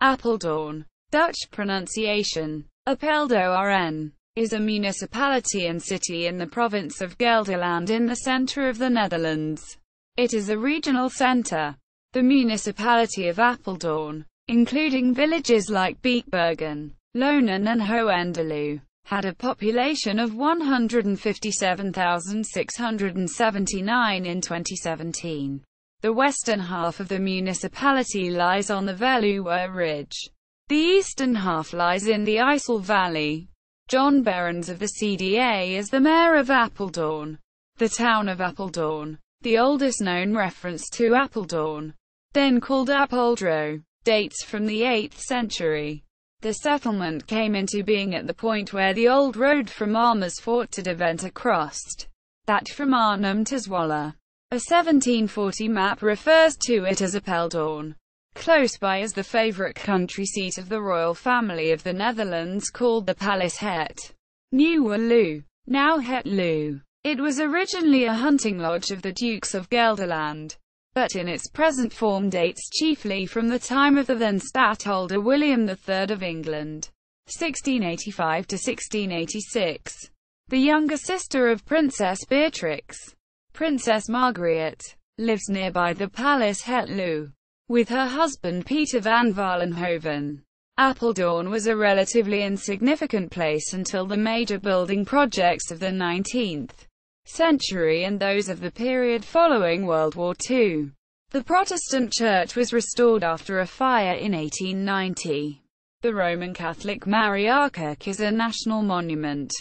Apeldoorn, Dutch pronunciation, Apeldoorn, is a municipality and city in the province of Gelderland in the center of the Netherlands. It is a regional center. The municipality of Apeldoorn, including villages like Beekbergen, Loenen and Hoenderloo, had a population of 157,679 in 2017. The western half of the municipality lies on the Veluwe ridge. The eastern half lies in the IJssel valley. John Berends of the CDA is the mayor of Apeldoorn. The town of Apeldoorn, the oldest known reference to Apeldoorn, then called Apeldoorn, dates from the 8th century. The settlement came into being at the point where the old road from Amersfoort to Deventer crossed that from Arnhem to Zwolle. A 1740 map refers to it as Apeldoorn. Close by is the favorite country seat of the royal family of the Netherlands called the Paleis het Nieuwe, now Het Loo. It was originally a hunting lodge of the Dukes of Gelderland, but in its present form dates chiefly from the time of the then stadtholder William III of England, 1685 to 1686. The younger sister of Princess Beatrix, Princess Margriet, lives nearby the Paleis het Loo, with her husband Peter van Vollenhoven. Apeldoorn was a relatively insignificant place until the major building projects of the 19th century and those of the period following World War II. The Protestant church was restored after a fire in 1890. The Roman Catholic Mariakirk is a national monument.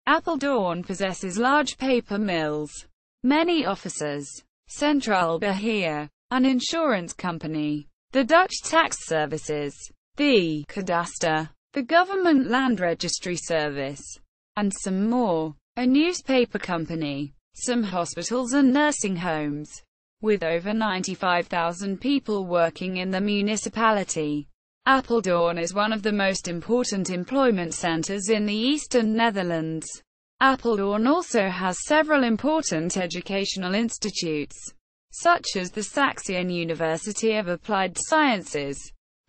Apeldoorn possesses large paper mills, many offices, Centraal Beheer, an insurance company, the Dutch tax services, the Kadaster, the government land registry service, and some more. A newspaper company, some hospitals and nursing homes. With over 95,000 people working in the municipality, Apeldoorn is one of the most important employment centers in the eastern Netherlands. Apeldoorn also has several important educational institutes, such as the Saxion University of Applied Sciences,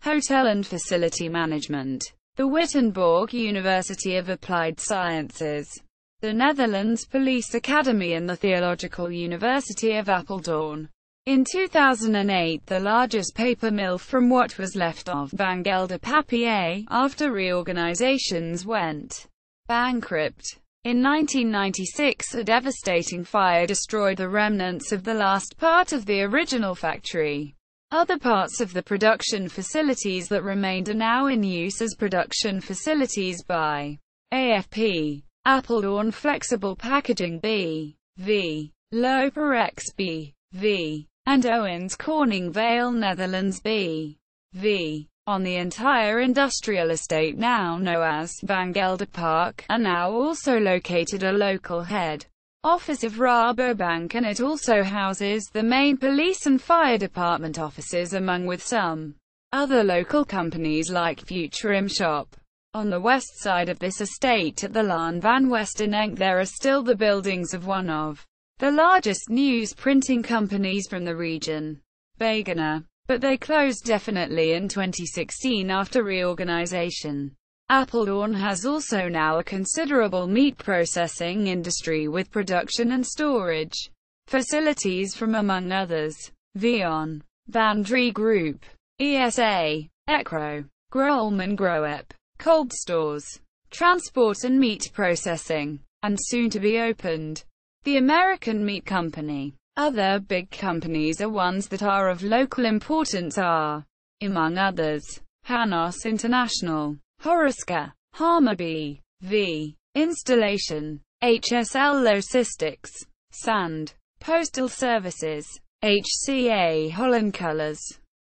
Hotel and Facility Management, the Wittenborg University of Applied Sciences, the Netherlands Police Academy and the Theological University of Apeldoorn. In 2008, the largest paper mill from what was left of Van Gelder Papier, after reorganizations, went bankrupt. In 1996, a devastating fire destroyed the remnants of the last part of the original factory. Other parts of the production facilities that remained are now in use as production facilities by AFP. Apeldoorn Flexible Packaging B.V., Loperex B.V., and Owens Corning Vale Netherlands B.V. on the entire industrial estate now known as Van Gelder Park, are now also located a local head office of Rabobank, and it also houses the main police and fire department offices among with some other local companies like Futurim Shop. On the west side of this estate at the Laan van Westenenk there are still the buildings of one of the largest news printing companies from the region, Beekbergen, but they closed definitely in 2016 after reorganization. Apeldoorn has also now a considerable meat processing industry with production and storage facilities from, among others, Vion, Van Drie Group, ESA, Ekro, Grohlman Groep, cold stores, transport and meat processing, and soon to be opened, the American Meat Company. Other big companies are ones that are of local importance are, among others, Hanos International, Horiska, Hama B.V., Installation, IJssel Logistics, Sand, Postal Services, HCA Holland Colors,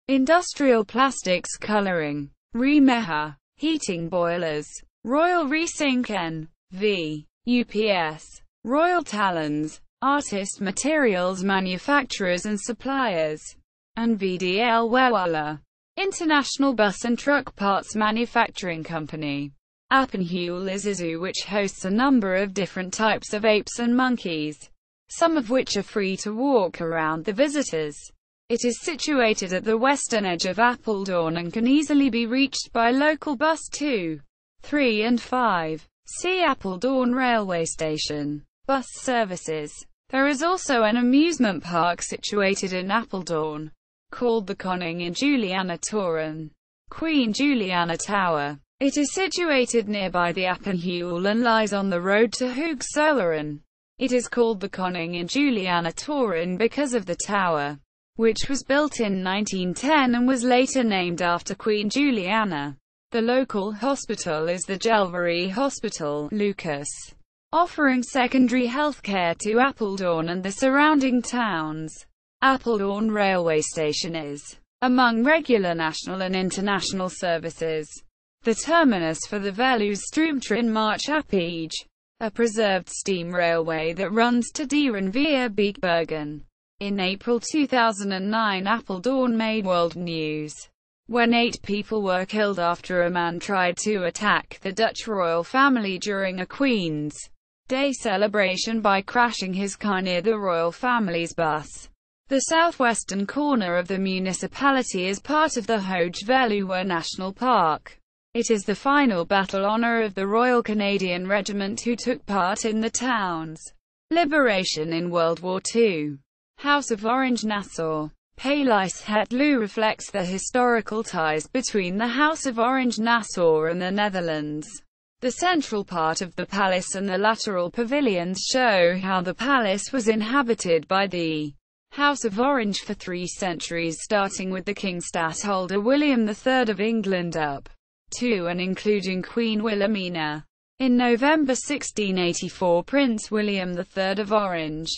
Industrial Plastics Coloring, Remeha, Heating Boilers, Royal Resink N.V., UPS, Royal Talons, Artist Materials Manufacturers and Suppliers, and VDL Wewala, International Bus and Truck Parts Manufacturing Company. Appenhuel is a zoo which hosts a number of different types of apes and monkeys, some of which are free to walk around the visitors. It is situated at the western edge of Apeldoorn and can easily be reached by local bus 2, 3 and 5. See Apeldoorn railway station. Bus services. There is also an amusement park situated in Apeldoorn, called the Koning and Juliana Toren, Queen Juliana Tower. It is situated nearby the Apeldoorn and lies on the road to IJssel. It is called the Koning and Juliana Toren because of the tower, which was built in 1910 and was later named after Queen Juliana. The local hospital is the Gelderland Hospital, Lucas, offering secondary healthcare to Apeldoorn and the surrounding towns. Apeldoorn railway station is among regular national and international services the terminus for the Veluwe Stroomtrein, a preserved steam railway that runs to Dieren via Beekbergen. In April 2009, Apeldoorn made world news when 8 people were killed after a man tried to attack the Dutch royal family during a Queen's Day celebration by crashing his car near the royal family's bus. The southwestern corner of the municipality is part of the Hoge Veluwe National Park. It is the final battle honor of the Royal Canadian Regiment who took part in the town's liberation in World War II. House of Orange Nassau. Paleis het Loo reflects the historical ties between the House of Orange Nassau and the Netherlands. The central part of the palace and the lateral pavilions show how the palace was inhabited by the House of Orange for 3 centuries, starting with the King Stadtholder William III of England up to and including Queen Wilhelmina. In November 1684, Prince William III of Orange,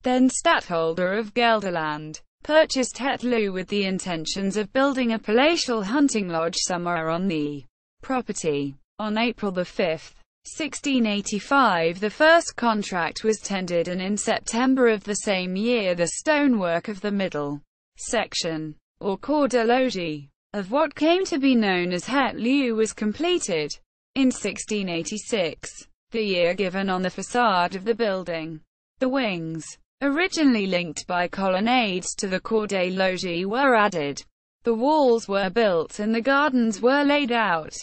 then Stadtholder of Gelderland, purchased Het Loo with the intentions of building a palatial hunting lodge somewhere on the property. On April 5, 1685, the first contract was tendered, and in September of the same year the stonework of the middle section, or corps de logis, of what came to be known as Het Loo was completed. In 1686, the year given on the facade of the building, the wings, originally linked by colonnades to the corps de logis, were added. The walls were built and the gardens were laid out.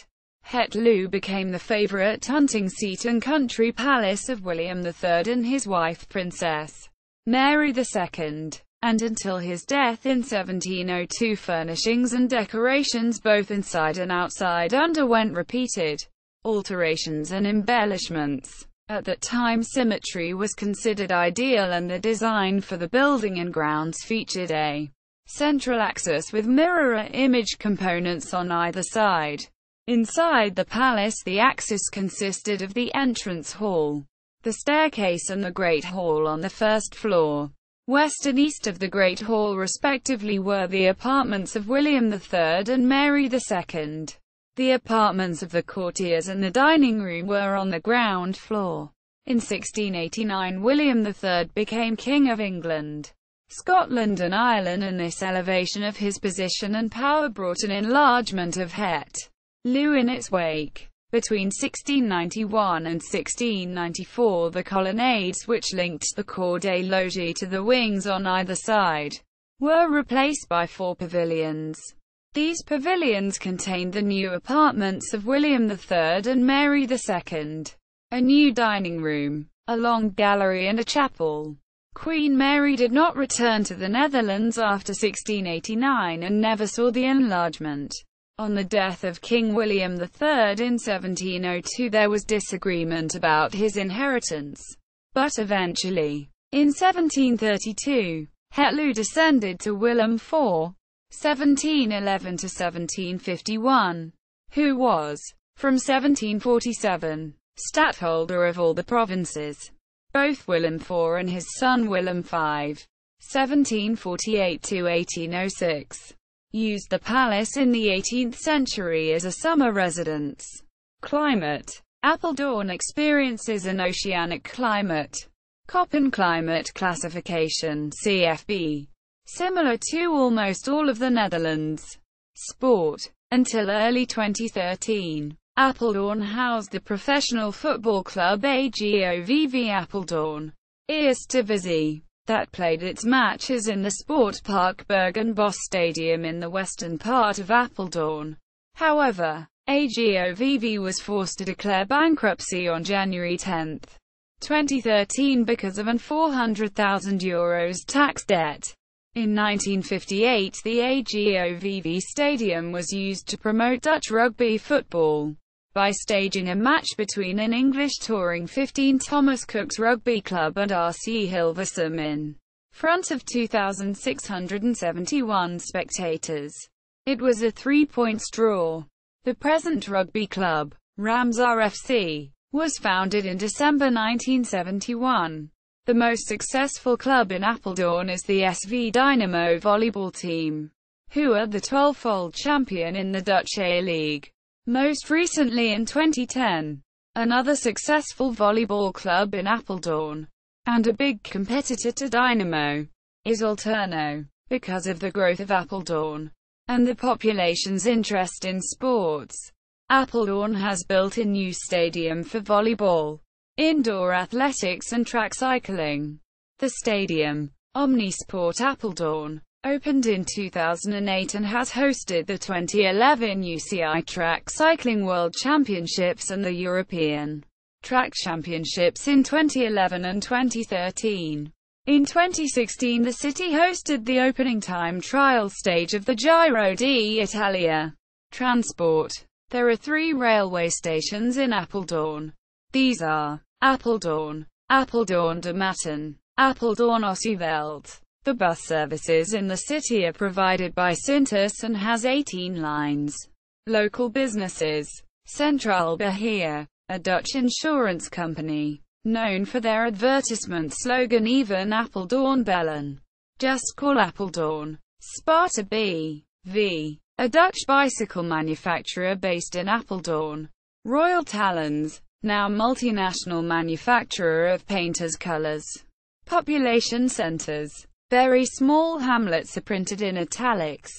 Het Loo became the favourite hunting seat and country palace of William III and his wife Princess Mary II, and until his death in 1702 furnishings and decorations both inside and outside underwent repeated alterations and embellishments. At that time symmetry was considered ideal, and the design for the building and grounds featured a central axis with mirror image components on either side. Inside the palace, the axis consisted of the entrance hall, the staircase and the Great Hall on the first floor. West and east of the Great Hall respectively were the apartments of William III and Mary II. The apartments of the courtiers and the dining room were on the ground floor. In 1689, William III became King of England, Scotland and Ireland, and this elevation of his position and power brought an enlargement of Het Loo in its wake. Between 1691 and 1694, the colonnades which linked the corps de logis to the wings on either side were replaced by 4 pavilions. These pavilions contained the new apartments of William III and Mary II, a new dining room, a long gallery and a chapel. Queen Mary did not return to the Netherlands after 1689 and never saw the enlargement. On the death of King William III in 1702, there was disagreement about his inheritance, but eventually, in 1732, Het Loo descended to Willem IV, 1711 to 1751, who was, from 1747, stadtholder of all the provinces. Both Willem IV and his son Willem V, 1748 to 1806, used the palace in the 18th century as a summer residence. Climate. Apeldoorn experiences an oceanic climate. Köppen climate classification, CFB. Similar to almost all of the Netherlands. Sport. Until early 2013, Apeldoorn housed the professional football club AGOVV Apeldoorn, Eerste Divisie. that played its matches in the Sportpark Bergen Bosch Stadium in the western part of Apeldoorn. However, AGOVV was forced to declare bankruptcy on January 10, 2013 because of an €400,000 tax debt. In 1958, the AGOVV stadium was used to promote Dutch rugby football by staging a match between an English touring 15 Thomas Cook's Rugby Club and RC Hilversum in front of 2,671 spectators. It was a 3-point draw. The present rugby club, Rams RFC, was founded in December 1971. The most successful club in Apeldoorn is the SV Dynamo volleyball team, who are the 12-fold champion in the Dutch A-League. Most recently in 2010, another successful volleyball club in Apeldoorn, and a big competitor to Dynamo, is Alterno. Because of the growth of Apeldoorn, and the population's interest in sports, Apeldoorn has built a new stadium for volleyball, indoor athletics and track cycling. The stadium, Omnisport Apeldoorn, opened in 2008 and has hosted the 2011 UCI Track Cycling World Championships and the European Track Championships in 2011 and 2013. In 2016, the city hosted the opening time trial stage of the Giro d'Italia Transport. There are 3 railway stations in Apeldoorn. These are Apeldoorn, Apeldoorn de Matten, Apeldoorn Osseveld. The bus services in the city are provided by Sintus and has 18 lines. Local businesses. Centraal Beheer, a Dutch insurance company, known for their advertisement slogan Even Apeldoorn bellen. Just call Apeldoorn. Sparta B.V., a Dutch bicycle manufacturer based in Apeldoorn. Royal Talons, now multinational manufacturer of painters' colors. Population centers. Very small hamlets are printed in italics.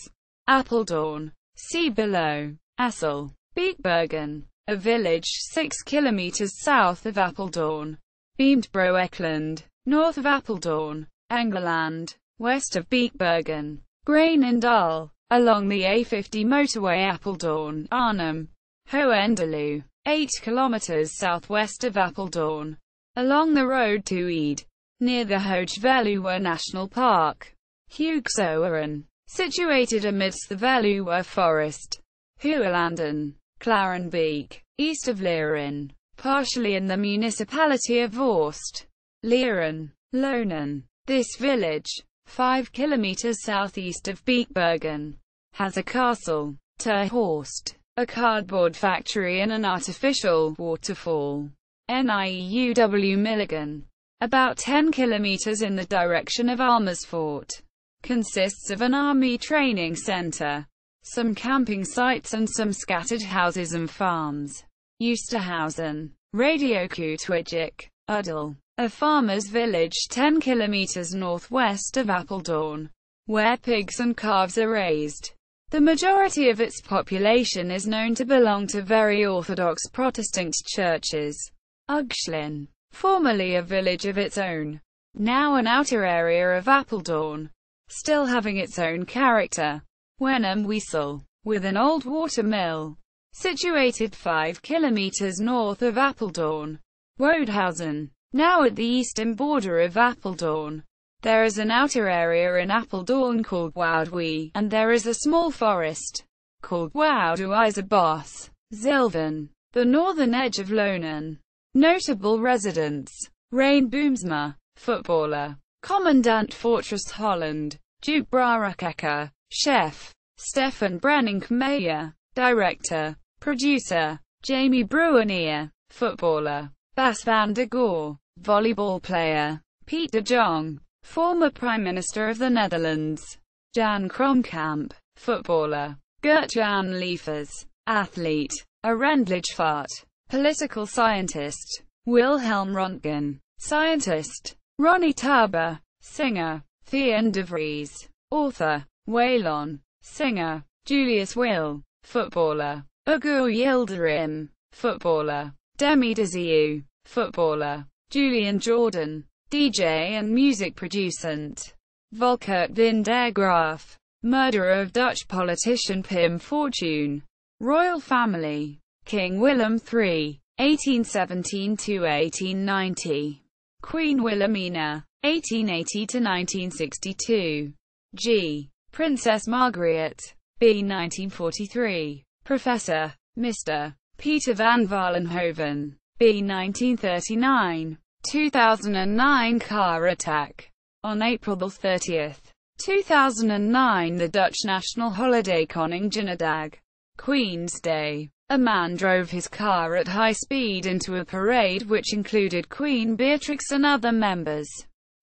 Apeldoorn. See below. IJssel. Beekbergen, a village 6 kilometers south of Apeldoorn. Beemdbroekland, north of Apeldoorn. Engeland, west of Beekbergen. Grainendal, along the A50 motorway Apeldoorn, Arnhem. Hoenderloo, 8 kilometers southwest of Apeldoorn, along the road to Ede, near the Veluwe National Park. Hoogzoeren, situated amidst the Veluwe forest. Hoelanden, Klarenbeek, east of Leren, partially in the municipality of Vorst. Leren, Loenen. This village, 5 kilometers southeast of Beekbergen, has a castle, Ter Horst, a cardboard factory and an artificial waterfall. Nieuw Milligan, about 10 kilometers in the direction of Amersfoort, consists of an army training center, some camping sites and some scattered houses and farms. Oosterhausen, Radio Koetwijek, Udel, a farmer's village 10 kilometers northwest of Apeldoorn, where pigs and calves are raised. The majority of its population is known to belong to very Orthodox Protestant churches. Ugslin, formerly a village of its own, now an outer area of Apeldoorn, still having its own character. Wenham Wiesel, with an old water mill, situated 5 kilometers north of Apeldoorn. Woudhausen, now at the eastern border of Apeldoorn. There is an outer area in Apeldoorn called Woudwee, and there is a small forest called Woudhuizenbos. Zilven, the northern edge of Loenen. Notable residents: Rein Boomsma, footballer. Commandant Fortress Holland, Duke Brarukecker. Chef: Stefan Brenningmeijer. Director. Producer: Jamie Bruinier. Footballer: Bas van der Goor. Volleyball player: Piet de Jong. Former Prime Minister of the Netherlands: Jan Kromkamp. Footballer: Gert-Jan Liefers. Athlete: Arend Lichvaart. Political scientist: Wilhelm Röntgen. Scientist: Ronnie Taber. Singer: Thean de Vries. Author: Waylon. Singer: Julius Will. Footballer: Ugur Yildirim. Footballer: Demi Diziu. Footballer: Julian Jordan. DJ and music producent. Volkert van der Graaf. Murderer of Dutch politician Pim Fortuyn. Royal family. King Willem III, 1817–1890. Queen Wilhelmina, 1880–1962. G. Princess Margriet. B. 1943. Professor. Mr. Peter van Valenhoven. B. 1939. 2009 car attack. On April 30, 2009, the Dutch national holiday Koninginnedag, Queen's Day. A man drove his car at high speed into a parade which included Queen Beatrix and other members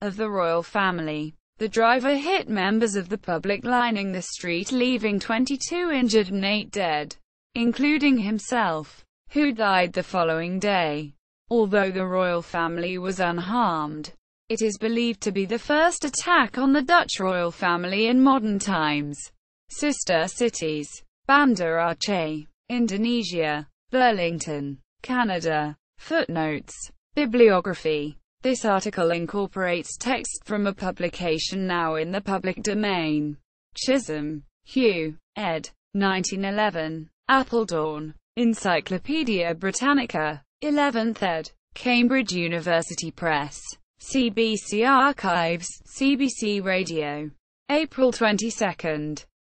of the royal family. The driver hit members of the public lining the street, leaving 22 injured and 8 dead, including himself, who died the following day. Although the royal family was unharmed, it is believed to be the first attack on the Dutch royal family in modern times. Sister cities: Banda Aceh, Indonesia; Burlington, Canada. Footnotes. Bibliography. This article incorporates text from a publication now in the public domain. Chisholm, Hugh, ed. 1911. Apeldoorn. Encyclopaedia Britannica. 11th ed. Cambridge University Press. CBC Archives, CBC Radio. April 22,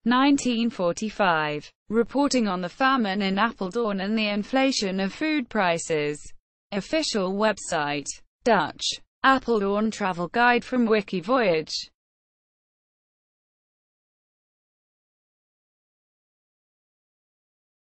1945. Reporting on the famine in Apeldoorn and the inflation of food prices. Official website. Dutch. Apeldoorn travel guide from Wikivoyage.